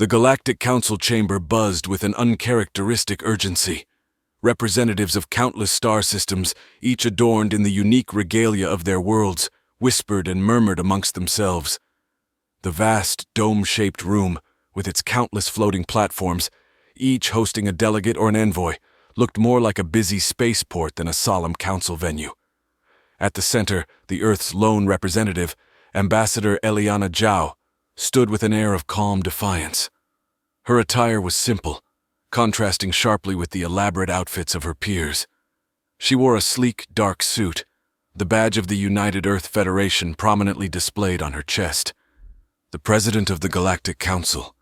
The Galactic Council chamber buzzed with an uncharacteristic urgency. Representatives of countless star systems, each adorned in the unique regalia of their worlds, whispered and murmured amongst themselves. The vast, dome-shaped room, with its countless floating platforms, each hosting a delegate or an envoy, looked more like a busy spaceport than a solemn council venue. At the center, the Earth's lone representative, Ambassador Eliana Zhao, stood with an air of calm defiance. Her attire was simple, contrasting sharply with the elaborate outfits of her peers. She wore a sleek, dark suit, the badge of the United Earth Federation prominently displayed on her chest. The president of the Galactic Council,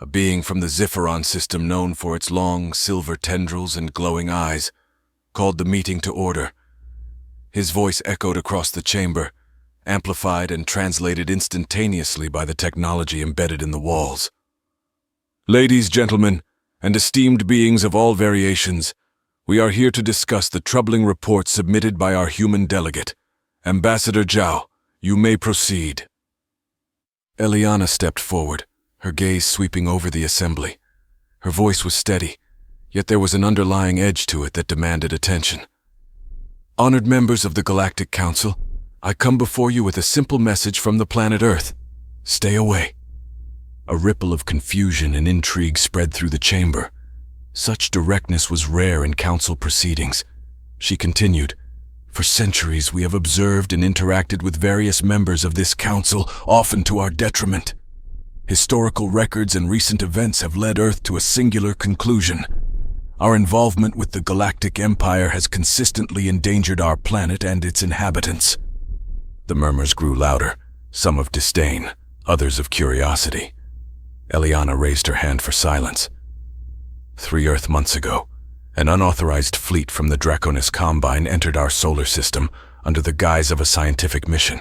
a being from the Zipheron system known for its long, silver tendrils and glowing eyes, called the meeting to order. His voice echoed across the chamber, amplified and translated instantaneously by the technology embedded in the walls. Ladies, gentlemen, and esteemed beings of all variations, we are here to discuss the troubling report submitted by our human delegate. Ambassador Zhao, you may proceed. Eliana stepped forward, her gaze sweeping over the assembly. Her voice was steady, yet there was an underlying edge to it that demanded attention. Honored members of the Galactic Council, I come before you with a simple message from the planet Earth. Stay away. A ripple of confusion and intrigue spread through the chamber. Such directness was rare in council proceedings. She continued, For centuries we have observed and interacted with various members of this council, often to our detriment. Historical records and recent events have led Earth to a singular conclusion. Our involvement with the Galactic Empire has consistently endangered our planet and its inhabitants. The murmurs grew louder, some of disdain, others of curiosity. Eliana raised her hand for silence. 3 Earth months ago, an unauthorized fleet from the Draconis Combine entered our solar system under the guise of a scientific mission.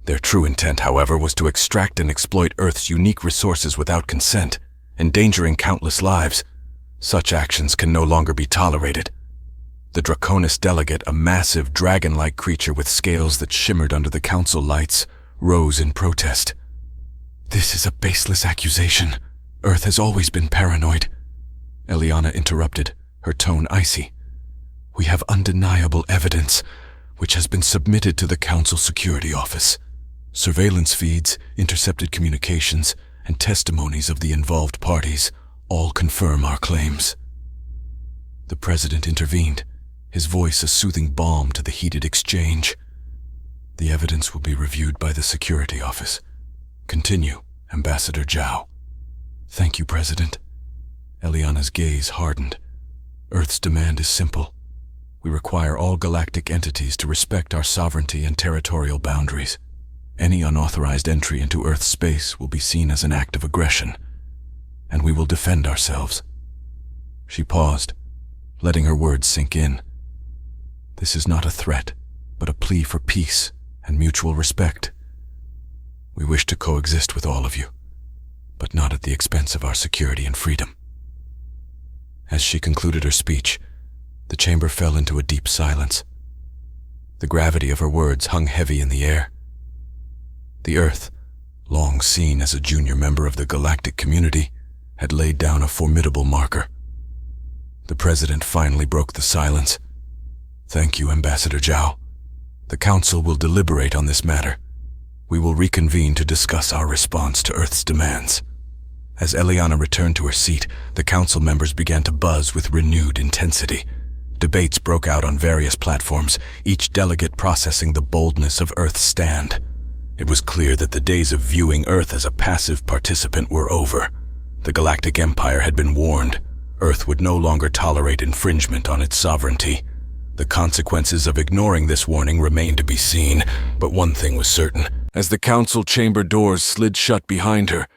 Their true intent, however, was to extract and exploit Earth's unique resources without consent, endangering countless lives. Such actions can no longer be tolerated. The Draconis delegate, a massive dragon-like creature with scales that shimmered under the council lights, rose in protest. This is a baseless accusation. Earth has always been paranoid. Eliana interrupted, her tone icy. We have undeniable evidence, which has been submitted to the Council Security Office. Surveillance feeds, intercepted communications, and testimonies of the involved parties all confirm our claims. The president intervened, his voice a soothing balm to the heated exchange. The evidence will be reviewed by the Security Office. Continue, Ambassador Zhao. Thank you, President. Eliana's gaze hardened. Earth's demand is simple. We require all galactic entities to respect our sovereignty and territorial boundaries. Any unauthorized entry into Earth's space will be seen as an act of aggression, and we will defend ourselves. She paused, letting her words sink in. This is not a threat, but a plea for peace and mutual respect. We wish to coexist with all of you, but not at the expense of our security and freedom. As she concluded her speech, the chamber fell into a deep silence. The gravity of her words hung heavy in the air. The Earth, long seen as a junior member of the galactic community, had laid down a formidable marker. The president finally broke the silence. Thank you, Ambassador Zhao. The Council will deliberate on this matter. We will reconvene to discuss our response to Earth's demands. As Eliana returned to her seat, the council members began to buzz with renewed intensity. Debates broke out on various platforms, each delegate processing the boldness of Earth's stand. It was clear that the days of viewing Earth as a passive participant were over. The Galactic Empire had been warned. Earth would no longer tolerate infringement on its sovereignty. The consequences of ignoring this warning remained to be seen, but one thing was certain. As the council chamber doors slid shut behind her,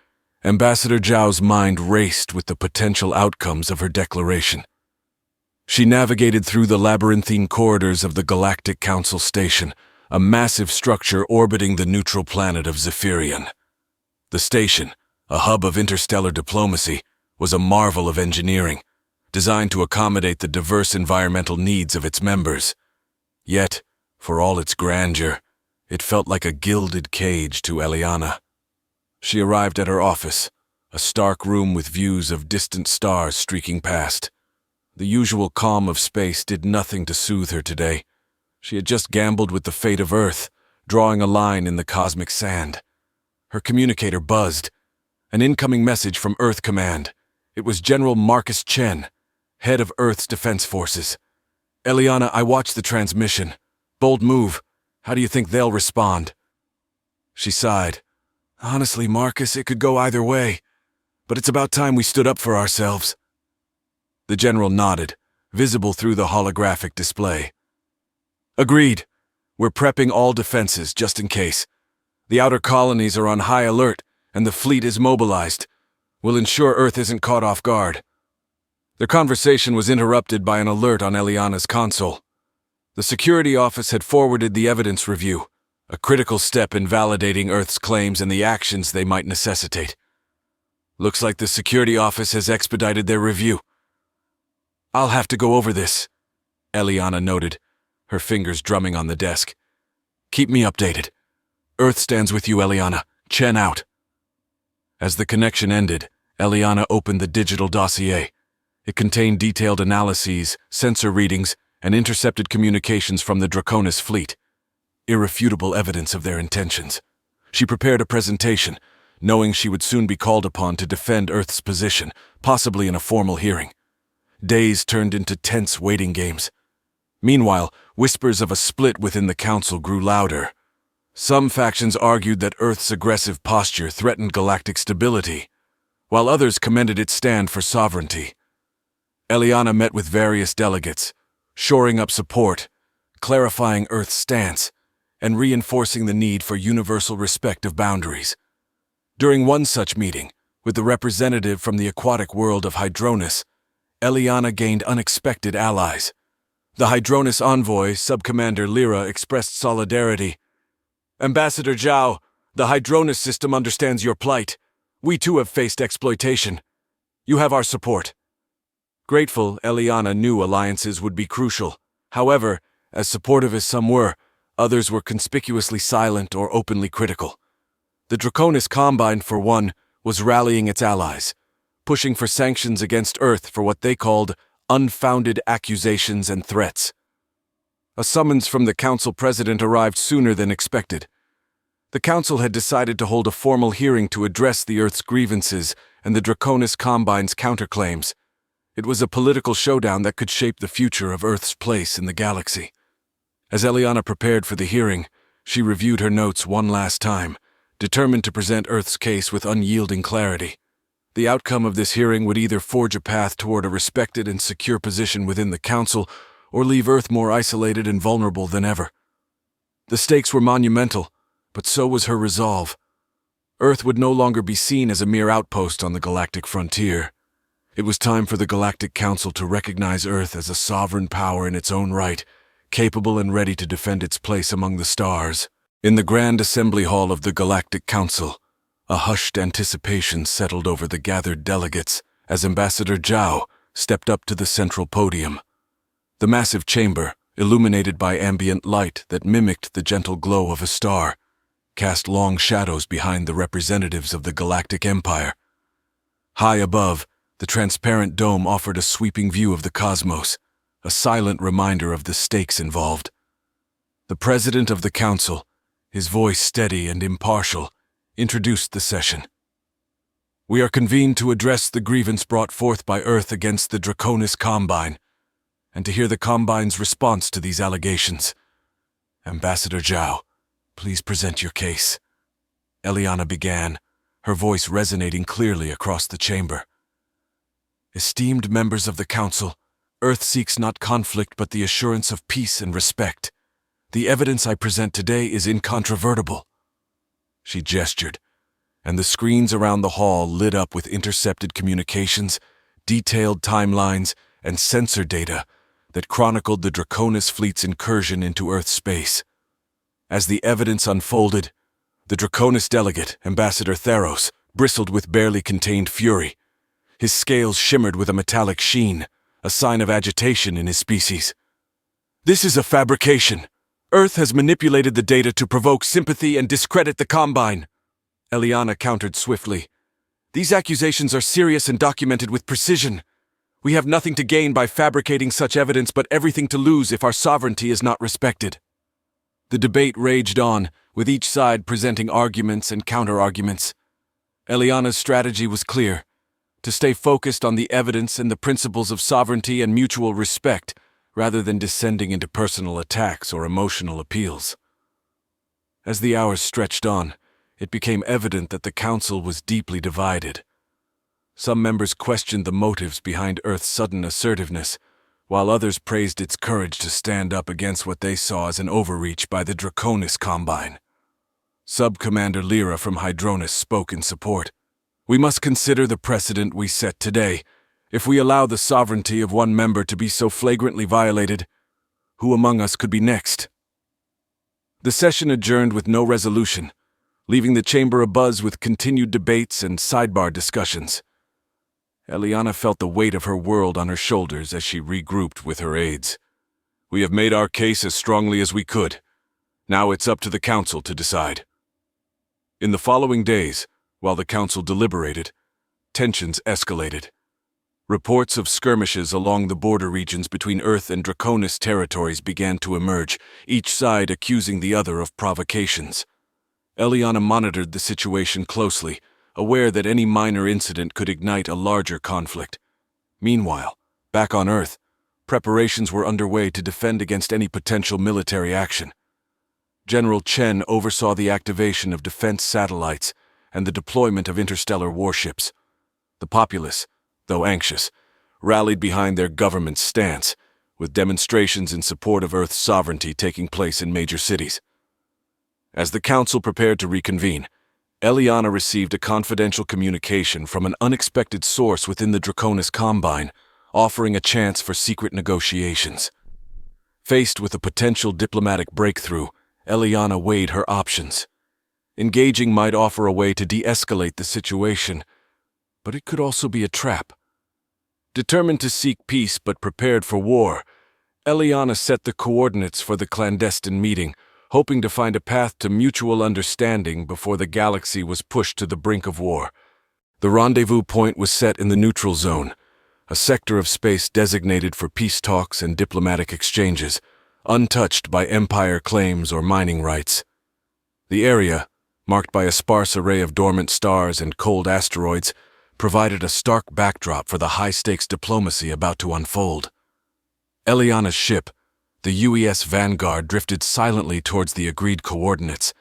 Ambassador Zhao's mind raced with the potential outcomes of her declaration. She navigated through the labyrinthine corridors of the Galactic Council Station, a massive structure orbiting the neutral planet of Zephyrion. The station, a hub of interstellar diplomacy, was a marvel of engineering, designed to accommodate the diverse environmental needs of its members. Yet, for all its grandeur, it felt like a gilded cage to Eliana. She arrived at her office, a stark room with views of distant stars streaking past. The usual calm of space did nothing to soothe her today. She had just gambled with the fate of Earth, drawing a line in the cosmic sand. Her communicator buzzed. An incoming message from Earth Command. It was General Marcus Chen, head of Earth's Defense Forces. Eliana, I watched the transmission. Bold move. How do you think they'll respond? She sighed. Honestly, Marcus, it could go either way. But it's about time we stood up for ourselves. The general nodded, visible through the holographic display. Agreed. We're prepping all defenses just in case. The outer colonies are on high alert, and the fleet is mobilized. We'll ensure Earth isn't caught off guard. Their conversation was interrupted by an alert on Eliana's console. The security office had forwarded the evidence review, a critical step in validating Earth's claims and the actions they might necessitate. Looks like the security office has expedited their review. I'll have to go over this, Eliana noted, her fingers drumming on the desk. Keep me updated. Earth stands with you, Eliana. Chen out. As the connection ended, Eliana opened the digital dossier. It contained detailed analyses, sensor readings, and intercepted communications from the Draconis fleet. Irrefutable evidence of their intentions. She prepared a presentation, knowing she would soon be called upon to defend Earth's position, possibly in a formal hearing. Days turned into tense waiting games. Meanwhile, whispers of a split within the council grew louder. Some factions argued that Earth's aggressive posture threatened galactic stability, while others commended its stand for sovereignty. Eliana met with various delegates, shoring up support, clarifying Earth's stance, and reinforcing the need for universal respect of boundaries. During one such meeting, with the representative from the aquatic world of Hydronus, Eliana gained unexpected allies. The Hydronus envoy, Subcommander Lyra, expressed solidarity. Ambassador Zhao, the Hydronus system understands your plight. We too have faced exploitation. You have our support. Grateful, Eliana knew alliances would be crucial. However, as supportive as some were, others were conspicuously silent or openly critical. The Draconis Combine, for one, was rallying its allies, pushing for sanctions against Earth for what they called unfounded accusations and threats. A summons from the council president arrived sooner than expected. The council had decided to hold a formal hearing to address the Earth's grievances and the Draconis Combine's counterclaims. It was a political showdown that could shape the future of Earth's place in the galaxy. As Eliana prepared for the hearing, she reviewed her notes one last time, determined to present Earth's case with unyielding clarity. The outcome of this hearing would either forge a path toward a respected and secure position within the Council, or leave Earth more isolated and vulnerable than ever. The stakes were monumental, but so was her resolve. Earth would no longer be seen as a mere outpost on the galactic frontier. It was time for the Galactic Council to recognize Earth as a sovereign power in its own right, capable and ready to defend its place among the stars. In the Grand Assembly Hall of the Galactic Council, a hushed anticipation settled over the gathered delegates as Ambassador Zhao stepped up to the central podium. The massive chamber, illuminated by ambient light that mimicked the gentle glow of a star, cast long shadows behind the representatives of the Galactic Empire. High above, the transparent dome offered a sweeping view of the cosmos, a silent reminder of the stakes involved. The president of the council, his voice steady and impartial, introduced the session. We are convened to address the grievance brought forth by Earth against the Draconis Combine, and to hear the Combine's response to these allegations. Ambassador Zhao, please present your case. Eliana began, her voice resonating clearly across the chamber. Esteemed members of the Council, Earth seeks not conflict but the assurance of peace and respect. The evidence I present today is incontrovertible. She gestured, and the screens around the hall lit up with intercepted communications, detailed timelines, and sensor data that chronicled the Draconis fleet's incursion into Earth space. As the evidence unfolded, the Draconis delegate, Ambassador Theros, bristled with barely contained fury. His scales shimmered with a metallic sheen, a sign of agitation in his species. This is a fabrication. Earth has manipulated the data to provoke sympathy and discredit the Combine. Eliana countered swiftly. These accusations are serious and documented with precision. We have nothing to gain by fabricating such evidence, but everything to lose if our sovereignty is not respected. The debate raged on, with each side presenting arguments and counter-arguments. Eliana's strategy was clear: to stay focused on the evidence and the principles of sovereignty and mutual respect, rather than descending into personal attacks or emotional appeals. As the hours stretched on, it became evident that the Council was deeply divided. Some members questioned the motives behind Earth's sudden assertiveness, while others praised its courage to stand up against what they saw as an overreach by the Draconis Combine. Sub-Commander Lyra from Hydronus spoke in support. "We must consider the precedent we set today. If we allow the sovereignty of one member to be so flagrantly violated, who among us could be next?" The session adjourned with no resolution, leaving the chamber abuzz with continued debates and sidebar discussions. Eliana felt the weight of her world on her shoulders as she regrouped with her aides. "We have made our case as strongly as we could. Now it's up to the Council to decide." In the following days, while the Council deliberated, tensions escalated. Reports of skirmishes along the border regions between Earth and Draconis territories began to emerge, each side accusing the other of provocations. Eliana monitored the situation closely, aware that any minor incident could ignite a larger conflict. Meanwhile, back on Earth, preparations were underway to defend against any potential military action. General Chen oversaw the activation of defense satellites and the deployment of interstellar warships. The populace, though anxious, rallied behind their government's stance, with demonstrations in support of Earth's sovereignty taking place in major cities. As the Council prepared to reconvene, Eliana received a confidential communication from an unexpected source within the Draconis Combine, offering a chance for secret negotiations. Faced with a potential diplomatic breakthrough, Eliana weighed her options. Engaging might offer a way to de-escalate the situation, but it could also be a trap. Determined to seek peace but prepared for war, Eliana set the coordinates for the clandestine meeting, hoping to find a path to mutual understanding before the galaxy was pushed to the brink of war. The rendezvous point was set in the neutral zone, a sector of space designated for peace talks and diplomatic exchanges, untouched by Empire claims or mining rights. The area, marked by a sparse array of dormant stars and cold asteroids, provided a stark backdrop for the high-stakes diplomacy about to unfold. Eliana's ship, the UES Vanguard, drifted silently towards the agreed coordinates,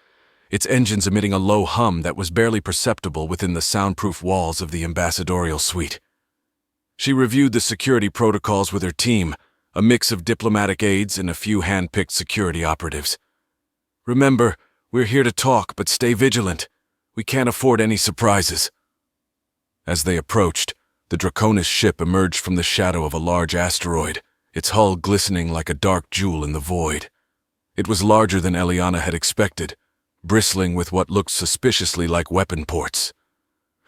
its engines emitting a low hum that was barely perceptible within the soundproof walls of the ambassadorial suite. She reviewed the security protocols with her team, a mix of diplomatic aides and a few hand-picked security operatives. "Remember, we're here to talk, but stay vigilant. We can't afford any surprises." As they approached, the Draconis ship emerged from the shadow of a large asteroid, its hull glistening like a dark jewel in the void. It was larger than Eliana had expected, bristling with what looked suspiciously like weapon ports.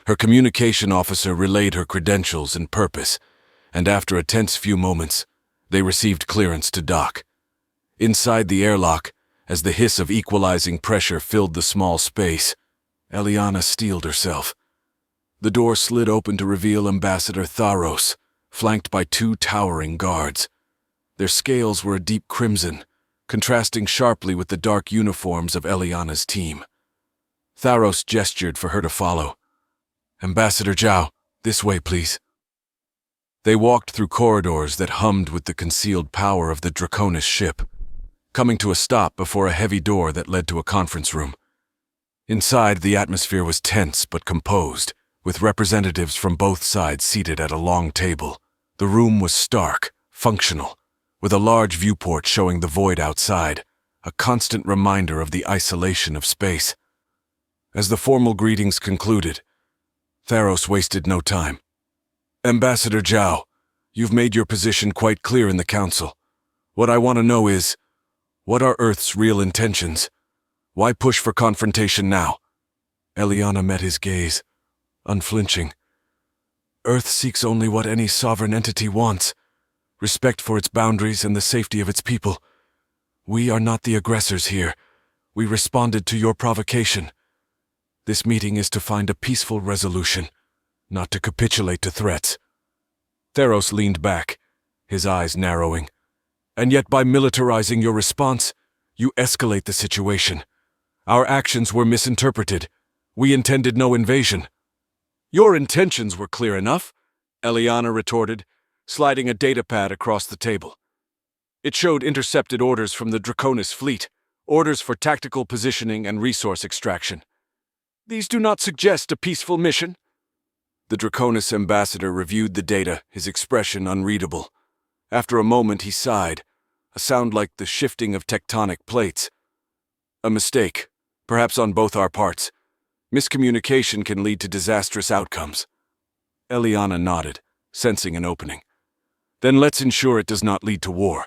Her communication officer relayed her credentials and purpose, and after a tense few moments, they received clearance to dock. Inside the airlock, as the hiss of equalizing pressure filled the small space, Eliana steeled herself. The door slid open to reveal Ambassador Tharos, flanked by two towering guards. Their scales were a deep crimson, contrasting sharply with the dark uniforms of Eliana's team. Tharos gestured for her to follow. "Ambassador Zhao, this way, please." They walked through corridors that hummed with the concealed power of the Draconis ship, coming to a stop before a heavy door that led to a conference room. Inside, the atmosphere was tense but composed, with representatives from both sides seated at a long table. The room was stark, functional, with a large viewport showing the void outside, a constant reminder of the isolation of space. As the formal greetings concluded, Tharos wasted no time. "Ambassador Zhao, you've made your position quite clear in the Council. What I want to know is, what are Earth's real intentions? Why push for confrontation now?" Eliana met his gaze, unflinching. "Earth seeks only what any sovereign entity wants: respect for its boundaries and the safety of its people. We are not the aggressors here. We responded to your provocation. This meeting is to find a peaceful resolution, not to capitulate to threats. Theros leaned back, his eyes narrowing. And yet by militarizing your response, you escalate the situation. Our actions were misinterpreted. We intended no invasion. Your intentions were clear enough, Eliana retorted, sliding a datapad across the table. It showed intercepted orders from the Draconis fleet, orders for tactical positioning and resource extraction. These do not suggest a peaceful mission. The Draconis ambassador reviewed the data, his expression unreadable. After a moment he sighed, a sound like the shifting of tectonic plates. A mistake, perhaps on both our parts. Miscommunication can lead to disastrous outcomes. Eliana nodded, sensing an opening. Then let's ensure it does not lead to war.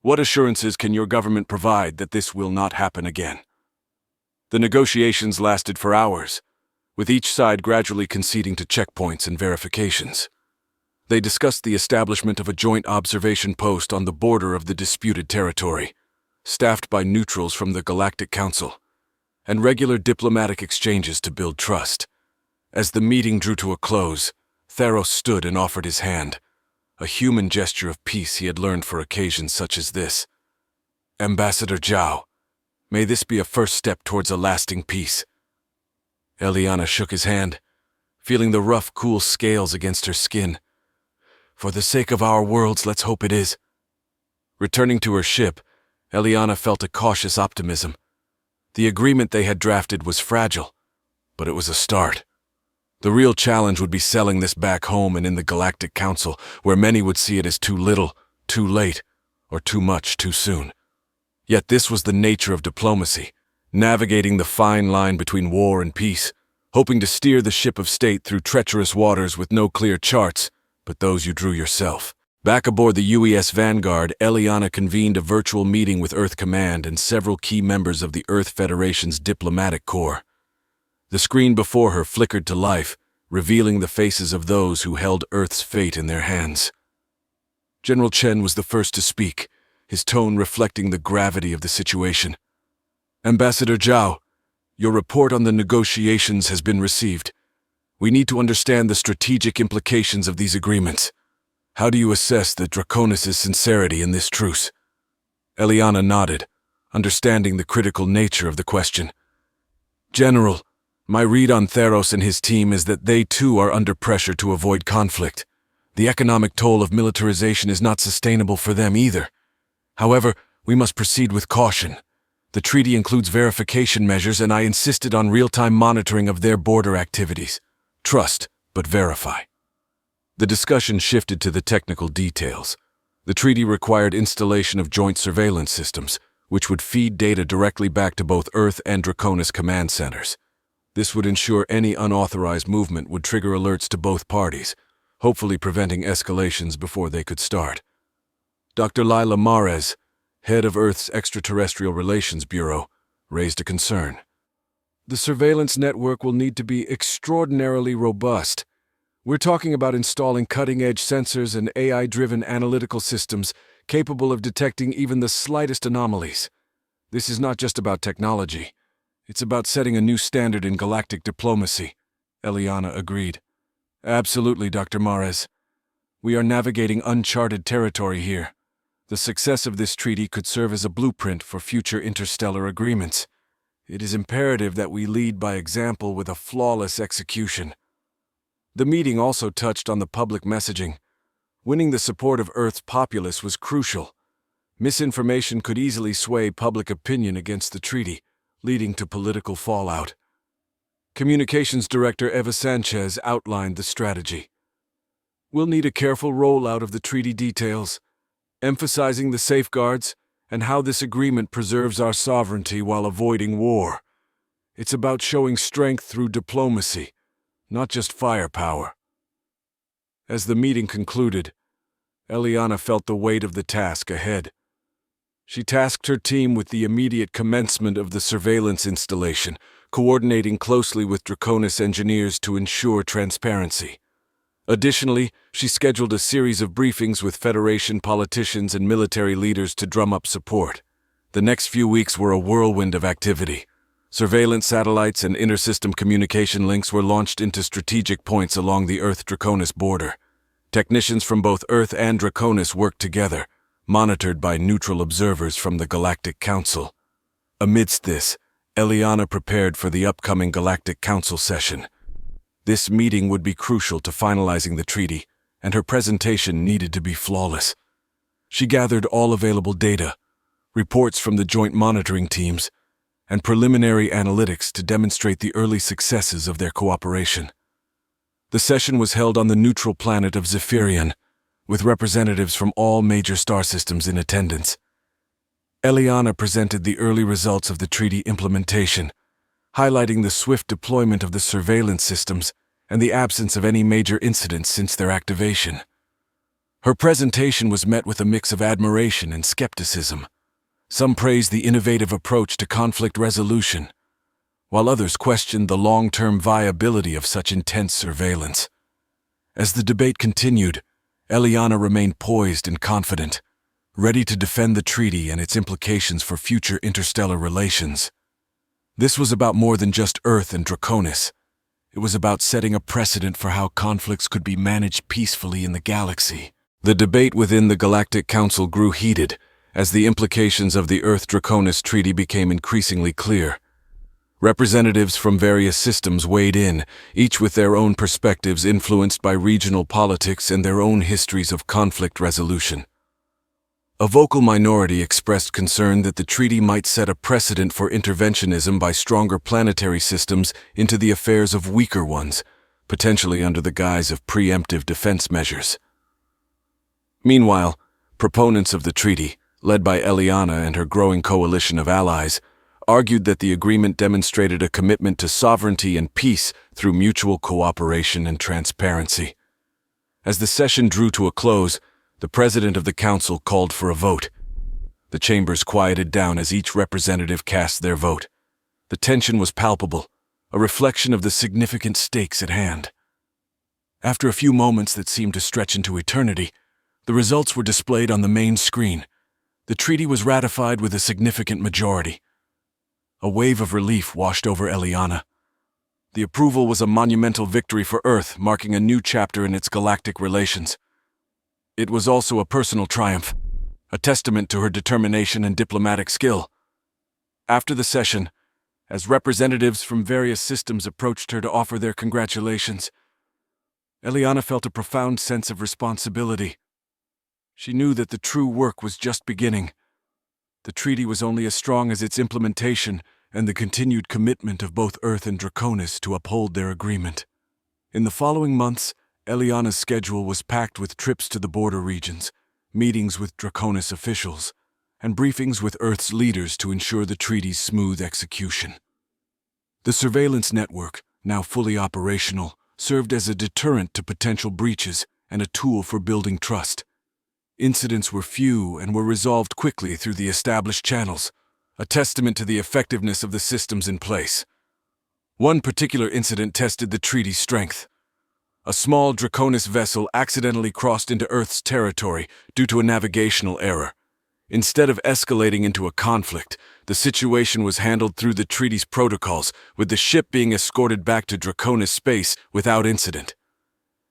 What assurances can your government provide that this will not happen again? The negotiations lasted for hours, with each side gradually conceding to checkpoints and verifications. They discussed the establishment of a joint observation post on the border of the disputed territory, staffed by neutrals from the Galactic Council, and regular diplomatic exchanges to build trust. As the meeting drew to a close, Theros stood and offered his hand, a human gesture of peace he had learned for occasions such as this. Ambassador Zhao, may this be a first step towards a lasting peace. Eliana shook his hand, feeling the rough, cool scales against her skin. For the sake of our worlds, let's hope it is. Returning to her ship, Eliana felt a cautious optimism. The agreement they had drafted was fragile, but it was a start. The real challenge would be selling this back home and in the Galactic Council, where many would see it as too little, too late, or too much too soon. Yet this was the nature of diplomacy, navigating the fine line between war and peace, hoping to steer the ship of state through treacherous waters with no clear charts, but those you drew yourself. Back aboard the UES Vanguard, Eliana convened a virtual meeting with Earth Command and several key members of the Earth Federation's diplomatic corps. The screen before her flickered to life, revealing the faces of those who held Earth's fate in their hands. General Chen was the first to speak, his tone reflecting the gravity of the situation. Ambassador Zhao, your report on the negotiations has been received. We need to understand the strategic implications of these agreements. How do you assess the Draconis' sincerity in this truce? Eliana nodded, understanding the critical nature of the question. General, my read on Theros and his team is that they too are under pressure to avoid conflict. The economic toll of militarization is not sustainable for them either. However, we must proceed with caution. The treaty includes verification measures, and I insisted on real-time monitoring of their border activities. Trust, but verify. The discussion shifted to the technical details. The treaty required installation of joint surveillance systems, which would feed data directly back to both Earth and Draconis command centers. This would ensure any unauthorized movement would trigger alerts to both parties, hopefully preventing escalations before they could start. Dr. Lila Mares, head of Earth's Extraterrestrial Relations Bureau, raised a concern. The surveillance network will need to be extraordinarily robust. We're talking about installing cutting-edge sensors and AI-driven analytical systems capable of detecting even the slightest anomalies. This is not just about technology. It's about setting a new standard in galactic diplomacy, Eliana agreed. Absolutely, Dr. Mares. We are navigating uncharted territory here. The success of this treaty could serve as a blueprint for future interstellar agreements. It is imperative that we lead by example with a flawless execution. The meeting also touched on the public messaging. Winning the support of Earth's populace was crucial. Misinformation could easily sway public opinion against the treaty, leading to political fallout. Communications Director Eva Sanchez outlined the strategy. We'll need a careful rollout of the treaty details, emphasizing the safeguards and how this agreement preserves our sovereignty while avoiding war. It's about showing strength through diplomacy, not just firepower. As the meeting concluded, Eliana felt the weight of the task ahead. She tasked her team with the immediate commencement of the surveillance installation, coordinating closely with Draconis engineers to ensure transparency. Additionally, she scheduled a series of briefings with Federation politicians and military leaders to drum up support. The next few weeks were a whirlwind of activity. Surveillance satellites and inter-system communication links were launched into strategic points along the Earth-Draconis border. Technicians from both Earth and Draconis worked together, monitored by neutral observers from the Galactic Council. Amidst this, Eliana prepared for the upcoming Galactic Council session. This meeting would be crucial to finalizing the treaty, and her presentation needed to be flawless. She gathered all available data, reports from the joint monitoring teams, and preliminary analytics to demonstrate the early successes of their cooperation. The session was held on the neutral planet of Zephyrion, with representatives from all major star systems in attendance. Eliana presented the early results of the treaty implementation, highlighting the swift deployment of the surveillance systems and the absence of any major incidents since their activation. Her presentation was met with a mix of admiration and skepticism. Some praised the innovative approach to conflict resolution, while others questioned the long-term viability of such intense surveillance. As the debate continued, Eliana remained poised and confident, ready to defend the treaty and its implications for future interstellar relations. This was about more than just Earth and Draconis. It was about setting a precedent for how conflicts could be managed peacefully in the galaxy. The debate within the Galactic Council grew heated, as the implications of the Earth-Draconis treaty became increasingly clear. Representatives from various systems weighed in, each with their own perspectives influenced by regional politics and their own histories of conflict resolution. A vocal minority expressed concern that the treaty might set a precedent for interventionism by stronger planetary systems into the affairs of weaker ones, potentially under the guise of preemptive defense measures. Meanwhile, proponents of the treaty, led by Eliana and her growing coalition of allies, argued that the agreement demonstrated a commitment to sovereignty and peace through mutual cooperation and transparency. As the session drew to a close, the president of the council called for a vote. The chambers quieted down as each representative cast their vote. The tension was palpable, a reflection of the significant stakes at hand. After a few moments that seemed to stretch into eternity, the results were displayed on the main screen. The treaty was ratified with a significant majority. A wave of relief washed over Eliana. The approval was a monumental victory for Earth, marking a new chapter in its galactic relations. It was also a personal triumph, a testament to her determination and diplomatic skill. After the session, as representatives from various systems approached her to offer their congratulations, Eliana felt a profound sense of responsibility. She knew that the true work was just beginning. The treaty was only as strong as its implementation and the continued commitment of both Earth and Draconis to uphold their agreement. In the following months, Eliana's schedule was packed with trips to the border regions, meetings with Draconis officials, and briefings with Earth's leaders to ensure the treaty's smooth execution. The surveillance network, now fully operational, served as a deterrent to potential breaches and a tool for building trust. Incidents were few and were resolved quickly through the established channels, a testament to the effectiveness of the systems in place. One particular incident tested the treaty's strength. A small Draconis vessel accidentally crossed into Earth's territory due to a navigational error. Instead of escalating into a conflict, the situation was handled through the treaty's protocols, with the ship being escorted back to Draconis space without incident.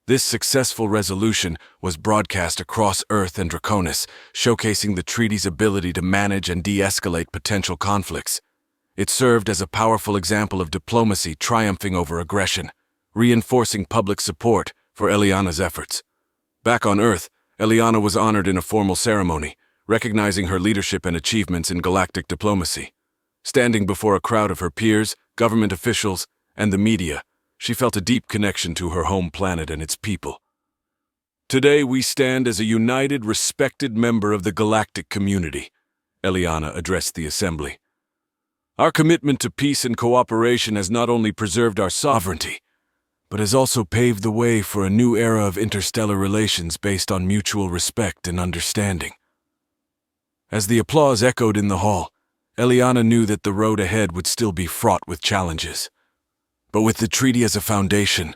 This successful resolution was broadcast across Earth and Draconis, showcasing the treaty's ability to manage and de-escalate potential conflicts. It served as a powerful example of diplomacy triumphing over aggression, reinforcing public support for Eliana's efforts. Back on Earth, Eliana was honored in a formal ceremony, recognizing her leadership and achievements in galactic diplomacy. Standing before a crowd of her peers, government officials, and the media, she felt a deep connection to her home planet and its people. Today we stand as a united, respected member of the galactic community, Eliana addressed the assembly. Our commitment to peace and cooperation has not only preserved our sovereignty, but has also paved the way for a new era of interstellar relations based on mutual respect and understanding. As the applause echoed in the hall, Eliana knew that the road ahead would still be fraught with challenges. But with the treaty as a foundation,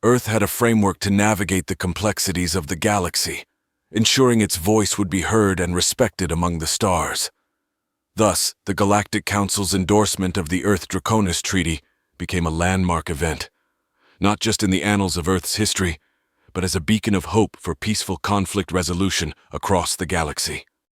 Earth had a framework to navigate the complexities of the galaxy, ensuring its voice would be heard and respected among the stars. Thus, the Galactic Council's endorsement of the Earth-Draconis Treaty became a landmark event, not just in the annals of Earth's history, but as a beacon of hope for peaceful conflict resolution across the galaxy.